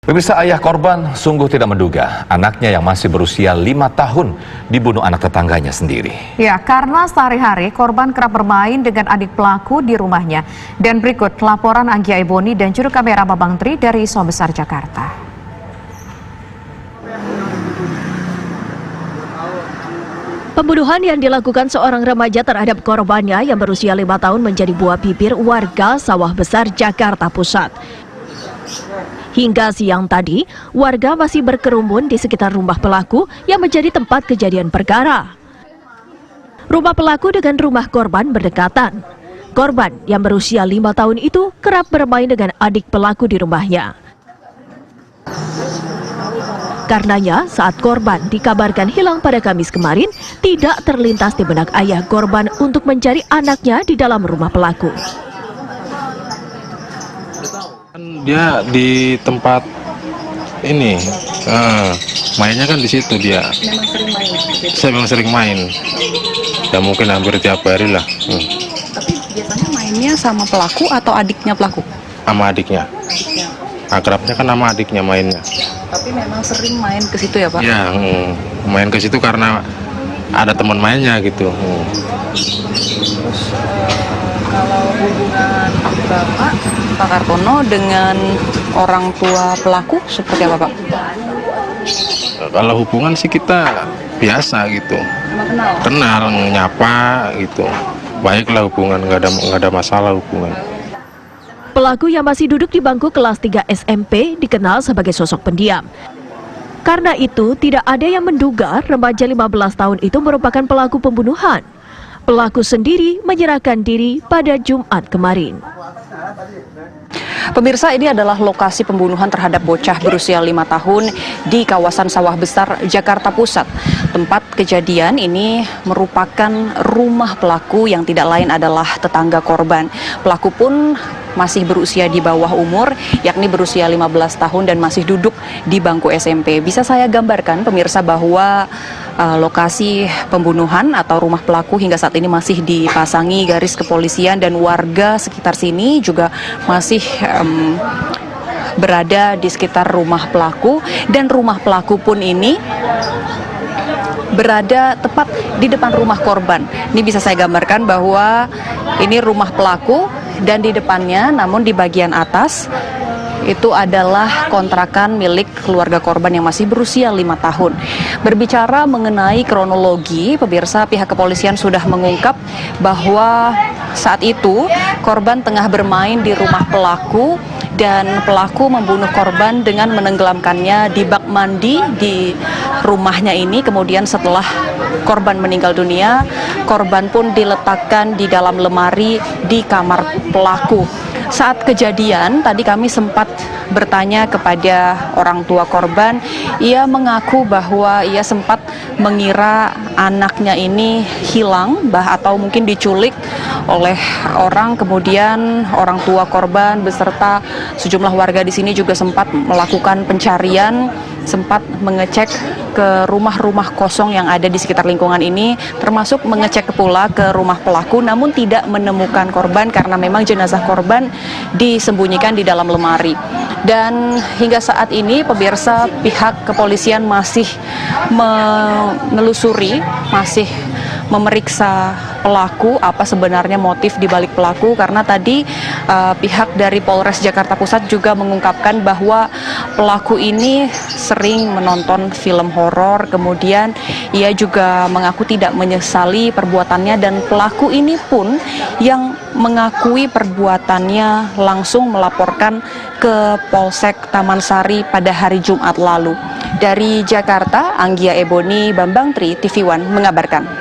Pemirsa, ayah korban sungguh tidak menduga anaknya yang masih berusia 5 tahun dibunuh anak tetangganya sendiri. Ya, karena sehari-hari korban kerap bermain dengan adik pelaku di rumahnya. Dan berikut laporan Anggia Eboni dan juru kamera Babang Tri dari Iso Besar, Jakarta. Pembunuhan yang dilakukan seorang remaja terhadap korbannya yang berusia 5 tahun menjadi buah bibir warga Sawah Besar, Jakarta Pusat. Hingga siang tadi, warga masih berkerumun di sekitar rumah pelaku yang menjadi tempat kejadian perkara. Rumah pelaku dengan rumah korban berdekatan. Korban yang berusia 5 tahun itu kerap bermain dengan adik pelaku di rumahnya. Karenanya, saat korban dikabarkan hilang pada Kamis kemarin, tidak terlintas di benak ayah korban untuk mencari anaknya di dalam rumah pelaku. Dia di tempat ini, mainnya kan di situ dia. Memang sering main. Saya memang sering main. Ya mungkin hampir tiap hari lah. Tapi biasanya mainnya sama pelaku atau adiknya pelaku? Sama adiknya. Akrabnya kan sama adiknya mainnya. Tapi memang sering main ke situ ya, Pak? Ya, main ke situ karena ada teman mainnya gitu. Terus kalau hubungan Bapak, Pak Kartono dengan orang tua pelaku seperti apa, Pak? Kalau hubungan sih kita biasa gitu. Kenal, nyapa gitu. Baiklah hubungan, nggak ada masalah hubungan. Pelaku yang masih duduk di bangku kelas 3 SMP dikenal sebagai sosok pendiam. Karena itu, tidak ada yang menduga remaja 15 tahun itu merupakan pelaku pembunuhan. Pelaku sendiri menyerahkan diri pada Jumat kemarin. Pemirsa, ini adalah lokasi pembunuhan terhadap bocah berusia 5 tahun di kawasan Sawah Besar, Jakarta Pusat. Tempat kejadian ini merupakan rumah pelaku yang tidak lain adalah tetangga korban. Pelaku pun masih berusia di bawah umur, yakni berusia 15 tahun dan masih duduk di bangku SMP. Bisa saya gambarkan, pemirsa, bahwa lokasi pembunuhan atau rumah pelaku hingga saat ini masih dipasangi garis kepolisian dan warga sekitar sini juga masih berada di sekitar rumah pelaku, dan rumah pelaku pun ini berada tepat di depan rumah korban. Ini bisa saya gambarkan bahwa ini rumah pelaku dan di depannya, namun di bagian atas itu adalah kontrakan milik keluarga korban yang masih berusia 5 tahun. Berbicara mengenai kronologi, pemirsa, pihak kepolisian sudah mengungkap bahwa saat itu korban tengah bermain di rumah pelaku dan pelaku membunuh korban dengan menenggelamkannya di bak mandi di rumahnya ini. Kemudian setelah korban meninggal dunia, korban pun diletakkan di dalam lemari di kamar pelaku. Saat kejadian, tadi kami sempat bertanya kepada orang tua korban. Ia mengaku bahwa ia sempat mengira anaknya ini hilang, atau mungkin diculik oleh orang. Kemudian orang tua korban beserta sejumlah warga di sini juga sempat melakukan pencarian, sempat mengecek ke rumah-rumah kosong yang ada di sekitar lingkungan ini, termasuk mengecek pula ke rumah pelaku, namun tidak menemukan korban karena memang jenazah korban disembunyikan di dalam lemari. Dan hingga saat ini, pemirsa, pihak kepolisian masih menelusuri, masih memeriksa pelaku, apa sebenarnya motif dibalik pelaku, karena tadi pihak dari Polres Jakarta Pusat juga mengungkapkan bahwa pelaku ini sering menonton film horor, kemudian ia juga mengaku tidak menyesali perbuatannya, dan pelaku ini pun yang mengakui perbuatannya langsung melaporkan ke Polsek Taman Sari pada hari Jumat lalu. Dari Jakarta, Anggia Eboni, Bambang Tri, TV One mengabarkan.